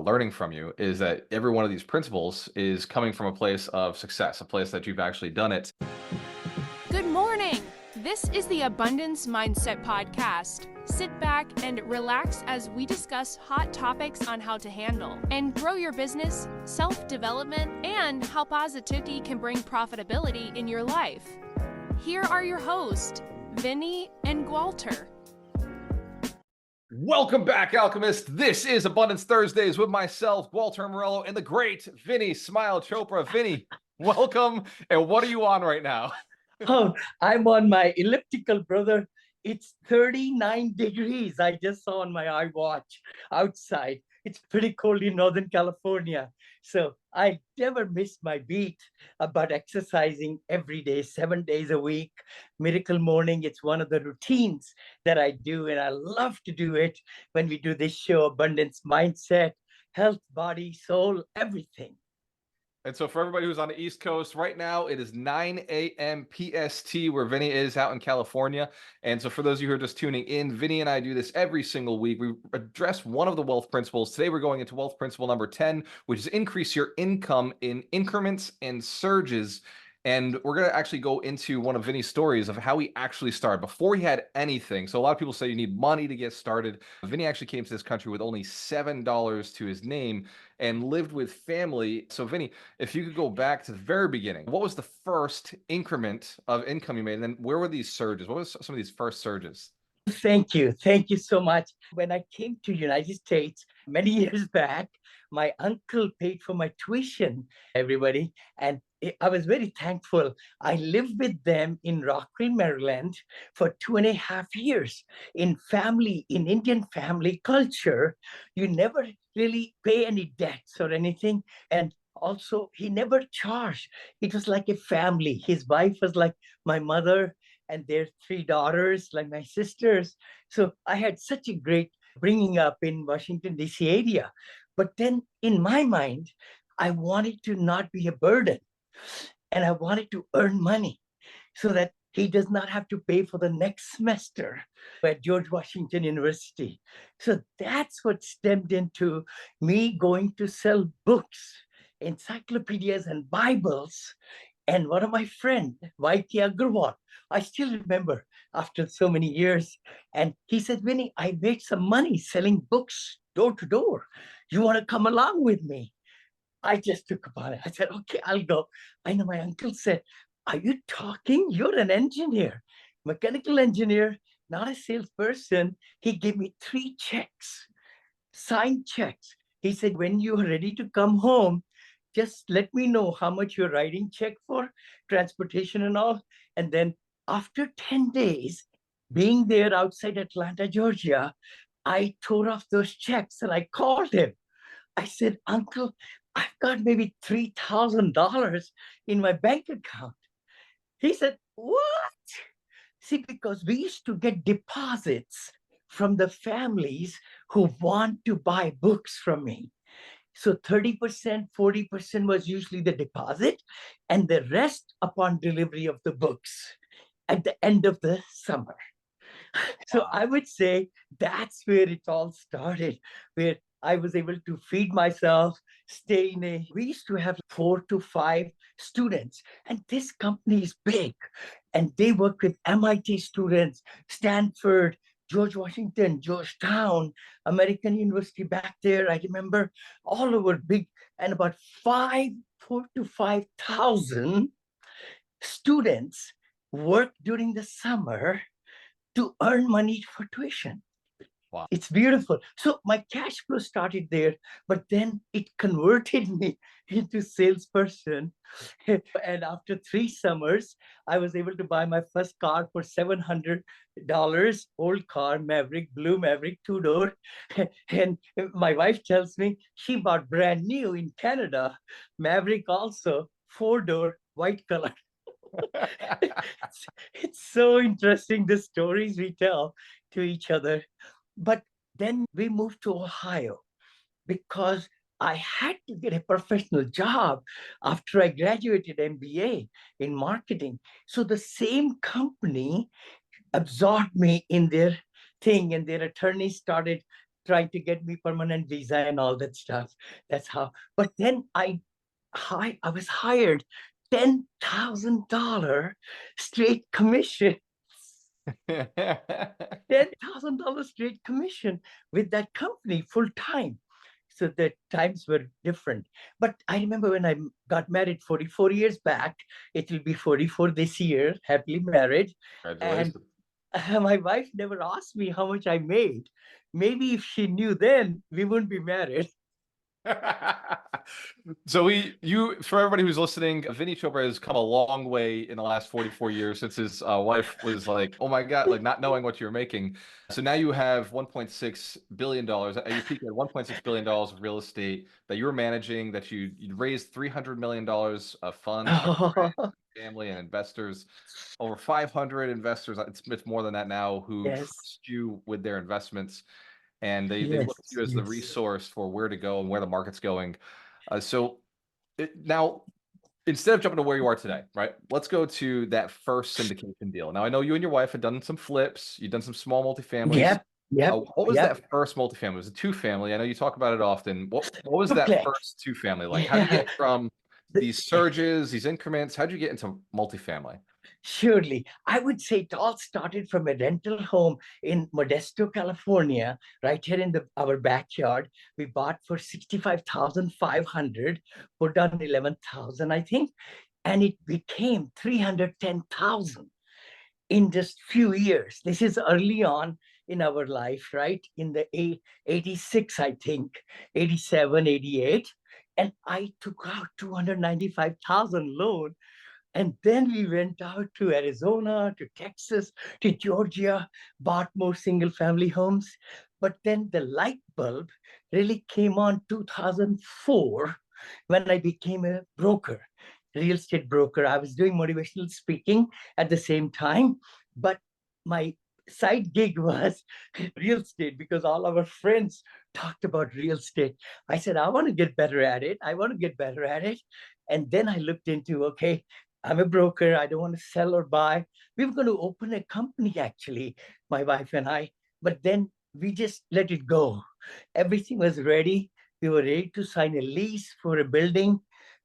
learning from you is that every one of these principles is coming from a place of success, a place that you've actually done it. Good morning. This is the Abundance Mindset Podcast. Sit back and relax as we discuss hot topics on how to handle and grow your business, self-development, and how positivity can bring profitability in your life. Here are your hosts, Vinney and Gualter. Welcome back, Alchemists. This is Abundance Thursdays with myself, Gualter Amarelo, and the great Vinney Chopra. Vinney, welcome. And what are you on right now? Oh, I'm on my elliptical, brother. It's 39 degrees. I just saw on my iWatch outside. It's pretty cold in Northern California. So I never miss my beat about exercising every day, 7 days a week. Miracle Morning, it's one of the routines that I do. And I love to do it when we do this show, Abundance Mindset, health, body, soul, everything. And so for everybody who's on the East Coast, right now it is 9 a.m. PST where Vinney is out in California. And so for those of you who are just tuning in, Vinney and I do this every single week. We address one of the wealth principles. Today we're going into wealth principle number 10, which is increase your income in increments and surges. And we're going to actually go into one of Vinney's stories of how he actually started before he had anything. So a lot of people say you need money to get started. Vinney actually came to this country with only $7 to his name and lived with family. So Vinney, if you could go back to the very beginning, what was the first increment of income you made? And then where were these surges? What was some of these first surges? Thank you. Thank you so much. When I came to United States many years back, my uncle paid for my tuition, everybody. And I was very thankful. I lived with them in Rockville, Maryland for 2.5 years. In Indian family culture, you never really pay any debts or anything. And also, he never charged. It was like a family. His wife was like my mother, and their 3 daughters, like my sisters. So I had such a great bringing up in Washington, D.C. area. But then in my mind, I wanted to not be a burden. And I wanted to earn money so that he does not have to pay for the next semester at George Washington University. So that's what stemmed into me going to sell books, encyclopedias, and Bibles. And one of my friends, Y.K. Agarwal, I still remember after so many years. And he said, Vinney, I made some money selling books door to door. You want to come along with me? I just took upon it. I said, okay, I'll go. I know my uncle said, are you talking? You're an engineer, mechanical engineer, not a salesperson. He gave me 3 checks, signed checks. He said, when you're ready to come home, just let me know how much you're writing check for, transportation and all. And then after 10 days, being there outside Atlanta, Georgia, I tore off those checks and I called him. I said, Uncle, I've got maybe $3,000 in my bank account. He said, what? See, because we used to get deposits from the families who want to buy books from me. So 30%, 40% was usually the deposit, and the rest upon delivery of the books at the end of the summer. So I would say that's where it all started, where I was able to feed myself, we used to have 4 to 5 students, and this company is big, and they work with MIT students, Stanford, George Washington, Georgetown, American University back there. I remember all over big, and about 4 to 5,000 students work during the summer to earn money for tuition. Wow. It's beautiful. So my cash flow started there, but then it converted me into salesperson. And after 3 summers, I was able to buy my first car for $700, old car, Maverick, blue Maverick, 2-door. And my wife tells me she bought brand new in Canada, Maverick also, 4-door, white color. It's so interesting, the stories we tell to each other. But then we moved to Ohio because I had to get a professional job after I graduated MBA in marketing. So the same company absorbed me in their thing, and their attorneys started trying to get me permanent visa and all that stuff. That's how. But then I was hired $10,000 straight commission. $10,000 straight commission with that company full time. So the times were different. But I remember when I got married 44 years back, it will be 44 this year, happily married. And Congratulations. my wife never asked me how much I made. Maybe if she knew then, we wouldn't be married. So for everybody who's listening, Vinney Chopra has come a long way in the last 44 years since his wife was like, oh my God, like not knowing what you're making. So now you have $1.6 billion. You peaked at $1.6 billion of real estate that you were managing, that you raised $300 million of funds from family and investors. Over 500 investors, it's more than that now, who Yes, trust you with their investments, and they yes, look to you as the yes. resource for where to go and where the market's going. Now, instead of jumping to where you are today, right? Let's go to that first syndication deal. Now, I know you and your wife had done some flips. You've done some small multifamilies. Yep, yep, What was yep. that first multifamily? Was it two family? I know you talk about it often. What was that Duplex. first two family like? How do you Yeah. get from The- these surges, these increments? How did you get into multifamily? Surely, I would say it all started from a rental home in Modesto, California, right here in our backyard. We bought for 65,500, put down 11,000, I think, and it became 310,000 in just few years. This is early on in our life, right? In the 86, I think, 87, 88. And I took out 295,000 loan. And then we went out to Arizona, to Texas, to Georgia, bought more single family homes. But then the light bulb really came on 2004 when I became a broker, real estate broker. I was doing motivational speaking at the same time, but my side gig was real estate because all our friends talked about real estate. I said, I want to get better at it. I want to get better at it. And then I looked into, okay, I'm a broker. I don't want to sell or buy. We were going to open a company, actually, my wife and I, but then we just let it go. Everything was ready. We were ready to sign a lease for a building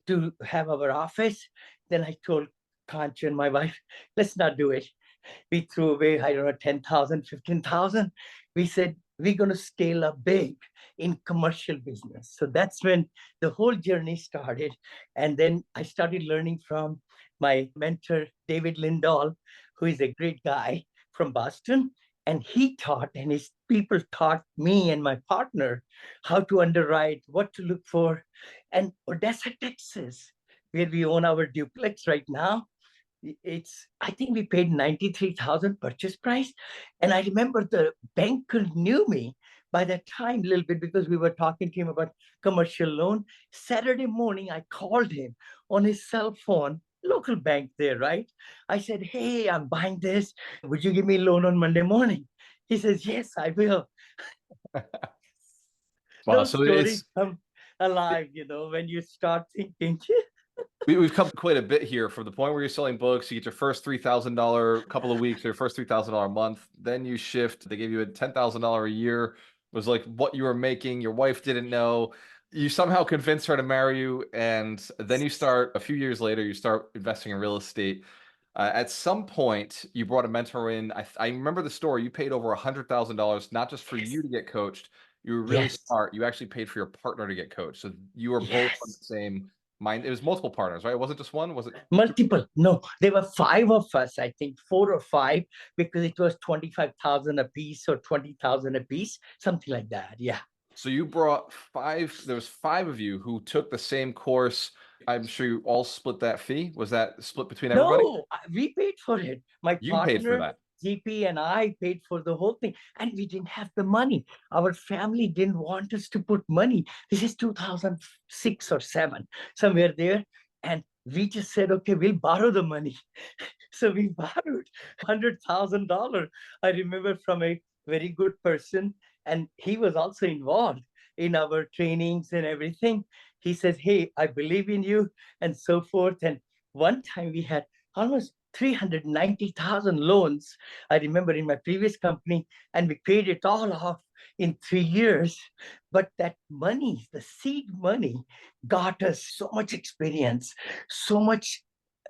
to have our office. Then I told Kanchan, my wife, let's not do it. We threw away, I don't know, 10,000, 15,000. We said, we're going to scale up big in commercial business. So that's when the whole journey started. And then I started learning from my mentor, David Lindahl, who is a great guy from Boston. And he taught, and his people taught me and my partner how to underwrite, what to look for. And Odessa, Texas, where we own our duplex right now, I think we paid 93,000 purchase price. And I remember the banker knew me by that time a little bit because we were talking to him about commercial loan. Saturday morning, I called him on his cell phone, local bank there, right? I said, hey, I'm buying this. Would you give me a loan on Monday morning? He says, yes, I will. Wow. Those So stories come alive, when you start thinking. we've come quite a bit here, from the point where you're selling books. You get your first $3,000 couple of weeks, or your first $3,000 month. Then you shift. They gave you a $10,000 a year. It was like what you were making. Your wife didn't know. You somehow convinced her to marry you, and then you start, a few years later, you start investing in real estate. At some point, you brought a mentor in. I remember the story. You paid over $100,000, not just for you to get coached. You were really Yes, smart. You actually paid for your partner to get coached. So you were both on yes. the same mind. It was multiple partners, right? It wasn't just one. Was it two? Multiple. No, there were five of us, I think, four or five, because it was 25,000 a piece or 20,000 a piece, something like that. Yeah. So you brought five. There was five of you who took the same course. I'm sure you all split that fee. Was that split between everybody? No, we paid for it. My You paid for partner, that. GP, and I paid for the whole thing. And we didn't have the money. Our family didn't want us to put money. This is 2006 or 7, somewhere there. And we just said, okay, we'll borrow the money. So we borrowed $100,000. I remember, from a very good person. And he was also involved in our trainings and everything. He says, hey, I believe in you, and so forth. And one time we had almost 390,000 loans. I remember in my previous company, and we paid it all off in 3 years. But that money, the seed money, got us so much experience, so much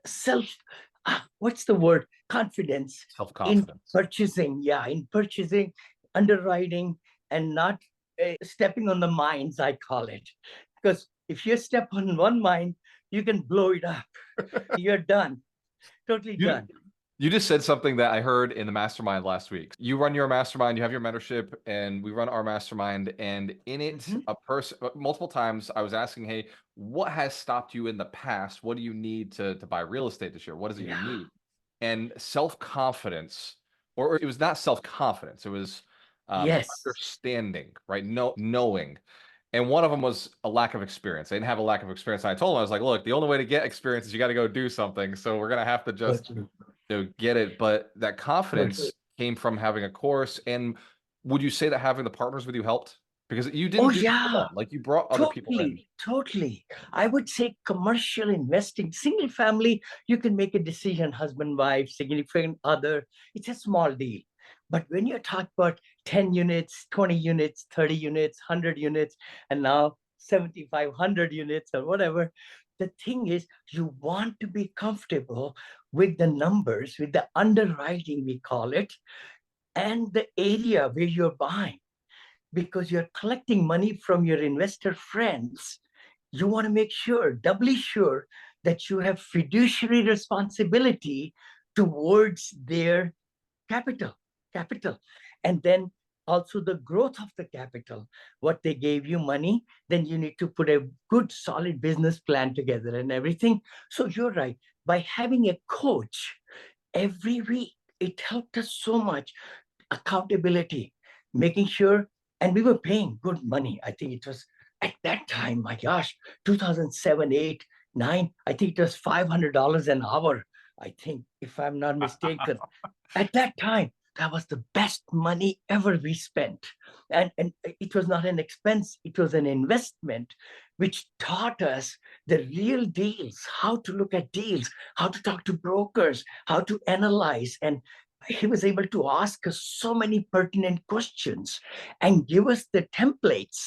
self, what's the word? Confidence in Self-confidence. purchasing. Yeah, in purchasing, underwriting, and not stepping on the mines, I call it. Because if you step on one mine, you can blow it up. You're done. Totally You done. you just said something that I heard in the mastermind last week. You run your mastermind, you have your mentorship, and we run our mastermind. And in it, Mhm. a person multiple times I was asking, hey, what has stopped you in the past? What do you need to buy real estate this year? What is it you Yeah. need? And self-confidence, or it was not self-confidence, it was Yes. understanding, right? Knowing. And one of them was a lack of experience. I didn't have a lack of experience. And I told him, I was like, look, the only way to get experience is you got to go do something. So we're going to have to just Totally. get it. But that Totally. confidence came from having a course. And would you say that having the partners with you helped? Because you Oh, didn't do this yeah. alone. Like you brought other people in. Totally, totally. I would say commercial investing, single family, you can make a decision, husband, wife, significant other. It's a small deal. But when you talk about 10 units, 20 units, 30 units, 100 units, and now 7,500 units or whatever, the thing is, you want to be comfortable with the numbers, with the underwriting, we call it, and the area where you're buying, because you're collecting money from your investor friends. You want to make sure, doubly sure, that you have fiduciary responsibility towards their capital, capital. And then also the growth of the capital. What they gave you money, then you need to put a good, solid business plan together and everything. So you're right. By having a coach every week, it helped us so much. Accountability, making sure, and we were paying good money. I think it was at that time, my gosh, 2007, 8, 9, I think it was $500 an hour. I think, if I'm not mistaken, at that time, that was the best money ever we spent. And it was not an expense, it was an investment, which taught us the real deals, how to look at deals, how to talk to brokers, how to analyze. And he was able to ask us so many pertinent questions and give us the templates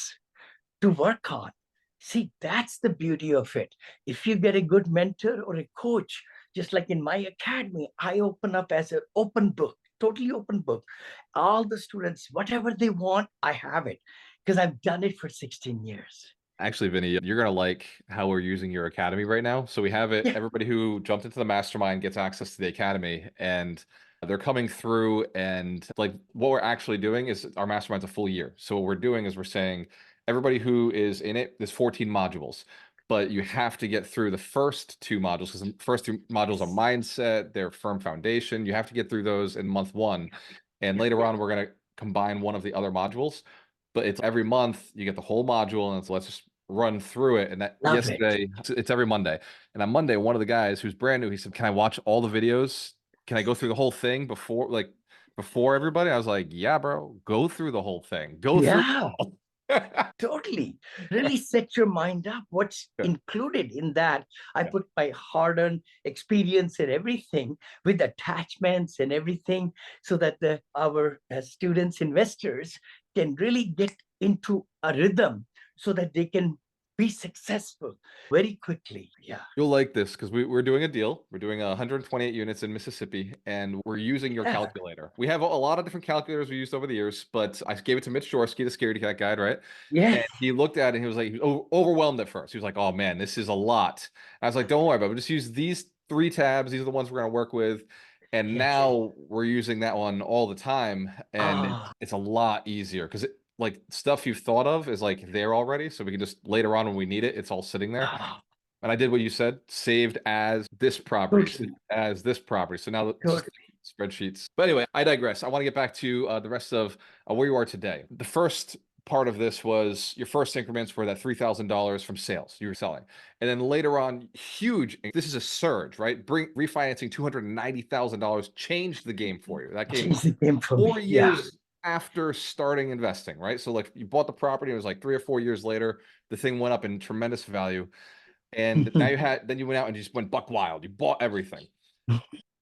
to work on. See, that's the beauty of it. If you get a good mentor or a coach, just like in my academy, I open up as an open book, totally open book. All the students, whatever they want, I have it because I've done it for 16 years. Actually, Vinny, you're gonna like how we're using your academy right now. So we have it. Yeah. Everybody who jumped into the mastermind gets access to the academy, and they're coming through. And like what we're actually doing is our mastermind's a full year. So what we're doing is we're saying everybody who is in it, there's 14 modules, but you have to get through the first two modules because the first two modules are mindset, they're firm foundation. You have to get through those in month one, and later on we're gonna combine one of the other modules. But it's every month you get the whole module, and it's let's just run through it. And that Love it. yesterday, it's every Monday. And on Monday, one of the guys who's brand new, he said, "Can I watch all the videos? Can I go through the whole thing before everybody?" I was like, "Yeah, bro, go through the whole thing. Go through it Yeah. all." Totally. Really set your mind up. What's Good. included in that? I Yeah. put my hard-earned experience and everything with attachments and everything so that our students, investors can really get into a rhythm so that they can be successful very quickly. Yeah. You'll like this because we're doing a deal. We're doing 128 units in Mississippi, and we're using your Yeah. calculator. We have a lot of different calculators we used over the years, but I gave it to Mitch Jorsky, the scaredy cat guide, right? Yeah. And he looked at it and he was like, he was overwhelmed at first. He was like, "Oh man, this is a lot." I was like, "Don't worry about it. Just use these three tabs. These are the ones we're going to work with." And Yes. now we're using that one all the time, and Ah. it's a lot easier because like stuff you've thought of is like there already, so we can just later on when we need it, it's all sitting there. Ah. And I did what you said, saved as this property, saved Totally. as this property. So now it's just Totally. spreadsheets. But anyway, I digress. I want to get back to the rest of where you are today. The first part of this was your first increments were that $3,000 from sales you were selling. And then later on, huge, this is a surge, right? Refinancing $290,000 changed the game for you. That came Change the game for me. 4 years after starting investing, right? So like you bought the property, it was like 3 or 4 years later, the thing went up in tremendous value. And now Yeah. then you went out and you just went buck wild. You bought everything.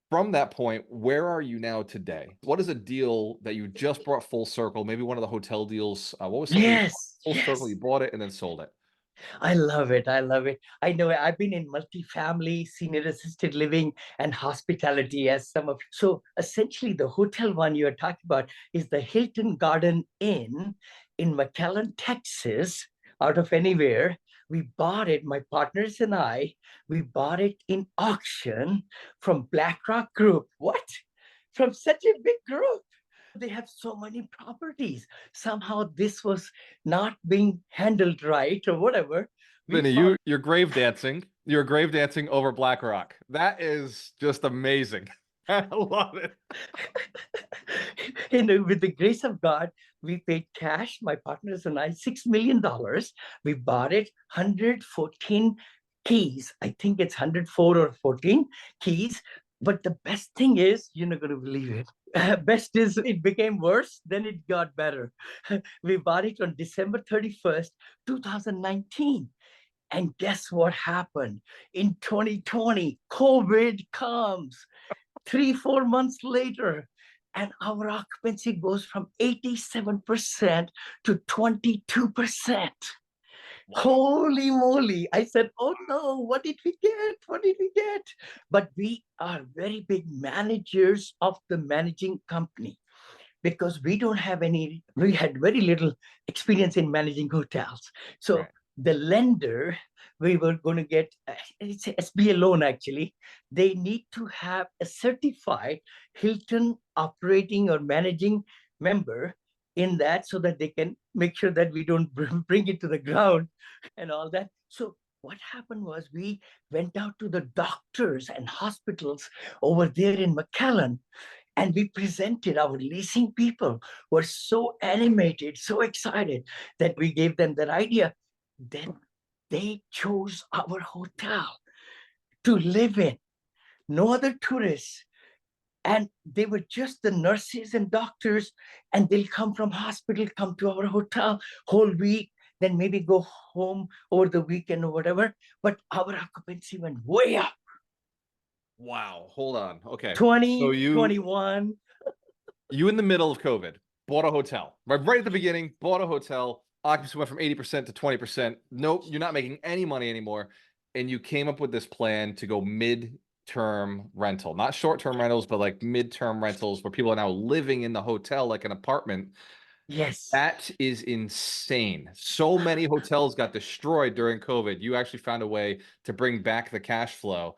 From that point, where are you now today? What is a deal that you just brought full circle? Maybe one of the hotel deals. What was something you brought Yes, full circle? yes. You bought it and then sold it. I love it. I love it. I know I've been in multifamily, senior assisted living, and hospitality as some of. So essentially, the hotel one you're talking about is the Hilton Garden Inn in McAllen, Texas, out of anywhere. We bought it, my partners and I, we bought it in auction from BlackRock Group. What? From such a big group. They have so many properties. Somehow this was not being handled right or whatever. We Vinny, found you're grave dancing. You're grave dancing over BlackRock. That is just amazing. I love it. with the grace of God, we paid cash, my partners and I, $6 million. We bought it, 114 keys. I think it's 104 or 14 keys. But the best thing is, you're not going to believe it. Best is it became worse, then it got better. We bought it on December 31st, 2019. And guess what happened? In 2020, COVID comes 3, 4 months later, and our occupancy goes from 87% to 22%. Wow. Holy moly. I said, oh no, what did we get? What did we get? But we are very big managers of the managing company because we don't have any, we had very little experience in managing hotels. So Right. the lender, we were going to get, it's a SBA loan actually. They need to have a certified Hilton operating or managing member in that so that they can make sure that we don't bring it to the ground and all that. So what happened was we went out to the doctors and hospitals over there in McAllen, and we presented. Our leasing people were so animated, so excited that we gave them that idea. Then they chose our hotel to live in, no other tourists. And they were just the nurses and doctors, and they'll come from hospital, come to our hotel whole week, then maybe go home over the weekend or whatever. But our occupancy went way up. Wow. Hold on. Okay. So 20, you 21. you in the middle of COVID bought a hotel right at the beginning. Bought a hotel. Occupancy went from 80% to 20%. Nope, you're not making any money anymore, and you came up with this plan to go mid-term rental, not short-term rentals, but like mid-term rentals where people are now living in the hotel like an apartment. Yes, That is insane. So many hotels got destroyed during COVID. You actually found a way to bring back the cash flow.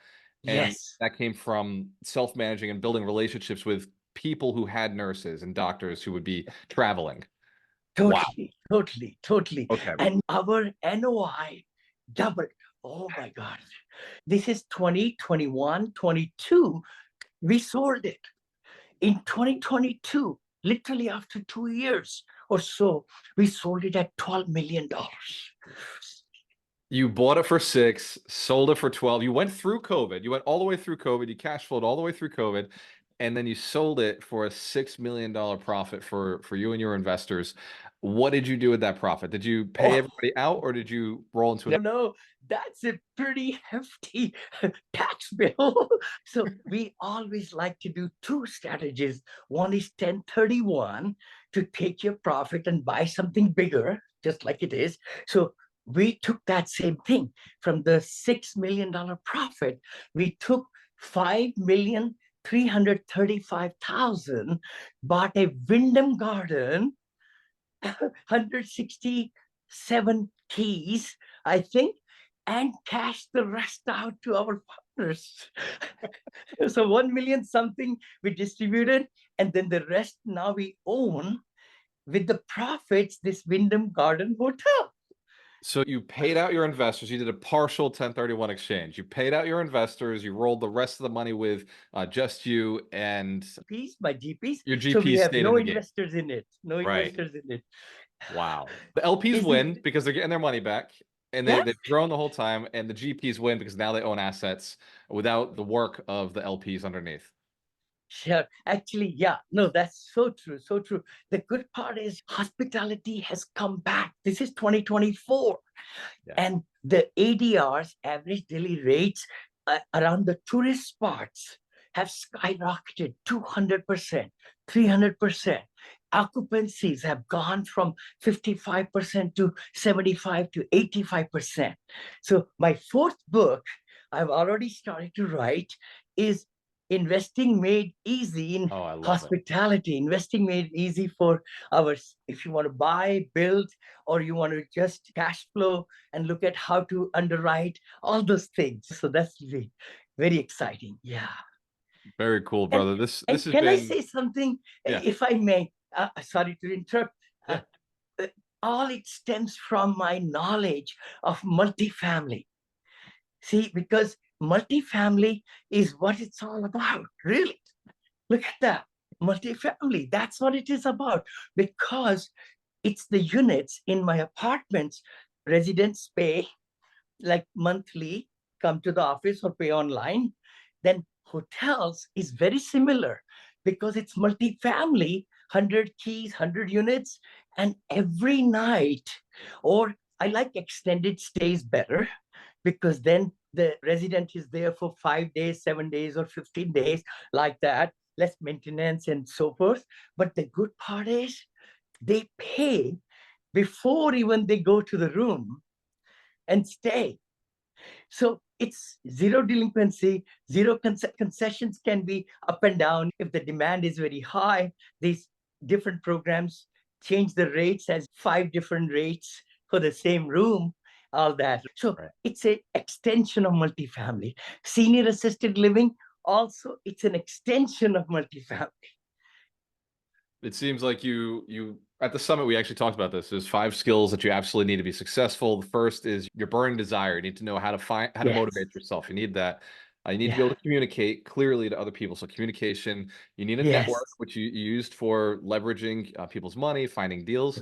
And yes. that came from self-managing and building relationships with people who had nurses and doctors who would be traveling. Wow. Totally, totally, totally. Okay. And our NOI doubled. Oh my God. This is 2021, 22. We sold it. In 2022, literally after 2 years or so, we sold it at $12 million. You bought it for 6, sold it for 12. You went through COVID. You went all the way through COVID. You cash flowed all the way through COVID. And then you sold it for a $6 million profit for you and your investors. What did you do with that profit? Did you pay Oh, everybody out or did you roll into no, it? no, that's a pretty hefty tax bill. So we always like to do two strategies. One is 1031 to take your profit and buy something bigger, just like it is. So we took that same thing from the $6 million profit. We took 5,335,000, bought a Wyndham Garden, 167 keys, I think, and cash the rest out to our partners. So 1 million something we distributed, and then the rest now we own with the profits this Wyndham Garden Hotel. So you paid out your investors. You did a partial 1031 exchange. You paid out your investors. You rolled the rest of the money with just you and My GPs. your So we GPs have stayed in no the game. investors in it. No Right. investors in it. Wow. The LPs Isn't win it? because they're getting their money back and Yeah. they've grown the whole time. And the GPs win because now they own assets without the work of the LPs underneath. Sure. Actually, yeah. No, that's so true. So true. The good part is hospitality has come back. This is 2024. Yeah. And the ADRs, average daily rates, around the tourist spots have skyrocketed 200%, 300%. Occupancies have gone from 55% to 75 to 85%. So my fourth book, I've already started to write, is Investing Made Easy in Oh, I love it. Hospitality. Investing Made Easy for if you want to buy, build, or you want to just cash flow and look at how to underwrite, all those things. So that's very, very exciting. Yeah. Very cool, And, brother. This and has can I been, say something, yeah, if I may? Sorry to interrupt. yeah. Uh, all it stems from my knowledge of multifamily. See, because multifamily is what it's all about, really. Look at that. Multifamily, that's what it is about. Because it's the units in my apartments. Residents pay like monthly, come to the office or pay online. Then hotels is very similar because it's multifamily, 100 keys, 100 units, and every night, or I like extended stays better because then the resident is there for 5 days, 7 days, or 15 days, like that, less maintenance and so forth. But the good part is they pay before even they go to the room and stay. So it's zero delinquency, zero concessions can be up and down. If the demand is very high, these different programs change the rates as 5 different rates for the same room, all that. So Right. it's an extension of multifamily. Senior assisted living, also it's an extension of multifamily. It seems like you at the summit we actually talked about this. There's 5 skills that you absolutely need to be successful. The first is your burning desire. You need to know how to Yes. motivate yourself. You need that. You need to be Yeah. able to communicate clearly to other people. So communication. You need a Yes. network, which you used for leveraging people's money, finding deals.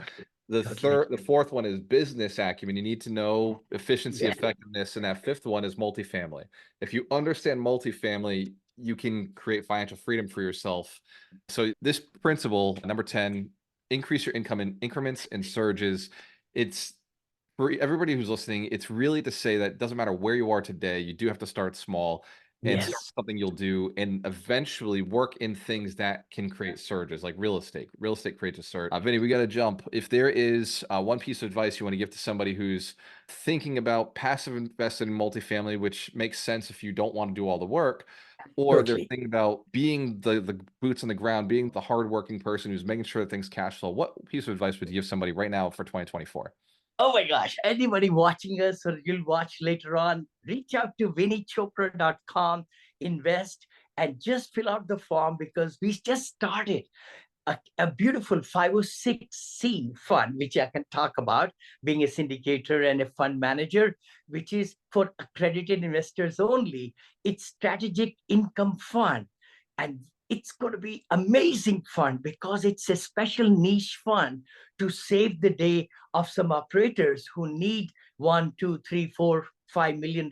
Totally. The fourth one is business acumen. You need to know efficiency, Yeah. effectiveness, and that fifth one is multifamily. If you understand multifamily, you can create financial freedom for yourself. So this principle, number 10, increase your income in increments and surges. It's for everybody who's listening, it's really to say that it doesn't matter where you are today, you do have to start small and start Yes. with something you'll do and eventually work in things that can create surges like real estate. Real estate creates a surge. Vinny, we got to jump. If there is one piece of advice you want to give to somebody who's thinking about passive invested in multifamily, which makes sense if you don't want to do all the work, or they're Totally. thinking about being the boots on the ground, being the hardworking person who's making sure that things cash flow, what piece of advice would you give somebody right now for 2024? Oh my gosh, anybody watching us or you'll watch later on, reach out to VinneyChopra.com, invest, and just fill out the form because we just started a beautiful 506C fund, which I can talk about, being a syndicator and a fund manager, which is for accredited investors only. It's strategic income fund. And it's going to be amazing fun because it's a special niche fund to save the day of some operators who need 1, 2, 3, 4, $5 million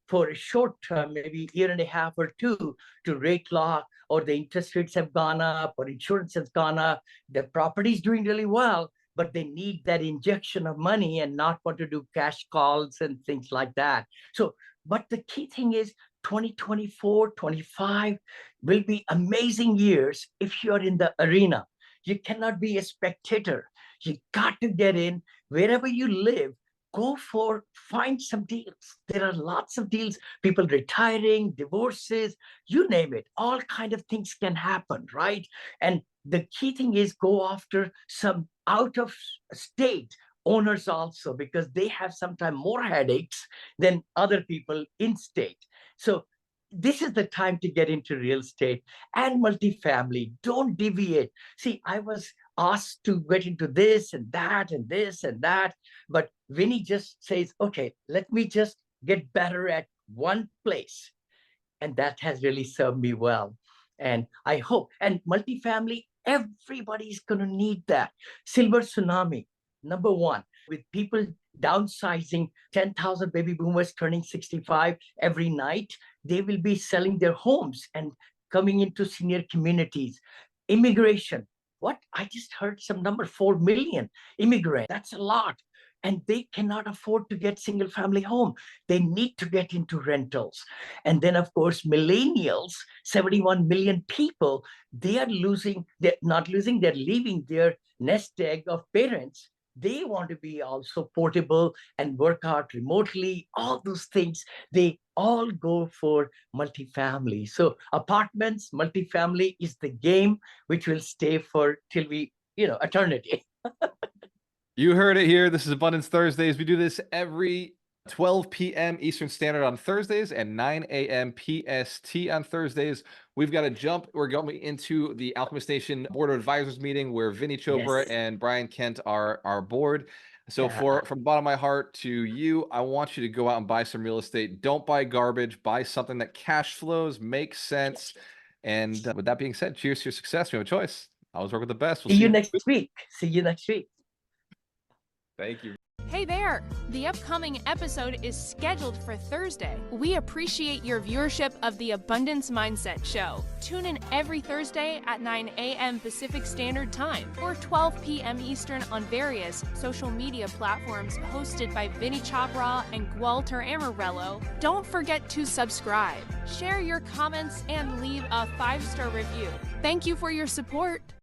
for a short term, maybe year and a half or two, to rate lock, or the interest rates have gone up, or insurance has gone up. The property is doing really well, but they need that injection of money and not want to do cash calls and things like that. So, but the key thing is 2024, 25 will be amazing years if you're in the arena. You cannot be a spectator. You got to get in wherever you live. Find some deals. There are lots of deals, people retiring, divorces, you name it. All kind of things can happen, right? And the key thing is go after some out of state owners also, because they have sometimes more headaches than other people in state. So this is the time to get into real estate and multifamily. Don't deviate. See, I was asked to get into this and that and this and that, but Vinny just says, okay, let me just get better at one place. And that has really served me well. And I hope, and multifamily, everybody's going to need that. Silver tsunami, number one, with people downsizing, 10,000 baby boomers turning 65 every night, they will be selling their homes and coming into senior communities. Immigration, what? I just heard some number, 4 million immigrants. That's a lot. and they cannot afford to get single family home. They need to get into rentals. And then, of course, millennials, 71 million people, they're not losing, they're leaving their nest egg of parents. They want to be also portable and work out remotely, all those things. They all go for multifamily. So apartments, multifamily is the game which will stay for till we, eternity. You heard it here. This is Abundance Thursdays. We do this every 12 p.m. Eastern Standard on Thursdays and 9 a.m. PST on Thursdays. We've got to jump. We're going into the Alchemist Nation Board of Advisors meeting where Vinney Chopra Yes. and Brian Kent are our board. So Yeah. from the bottom of my heart to you, I want you to go out and buy some real estate. Don't buy garbage. Buy something that cash flows, makes sense. And with that being said, cheers to your success. You have a choice. I always work with the best. We'll See see you you next week. See you next week. Thank you. Hey there! The upcoming episode is scheduled for Thursday. We appreciate your viewership of the Abundance Mindset Show. Tune in every Thursday at 9 a.m. Pacific Standard Time or 12 p.m. Eastern on various social media platforms hosted by Vinney Chopra and Gualter Amarelo. Don't forget to subscribe, share your comments, and leave a 5-star review. Thank you for your support.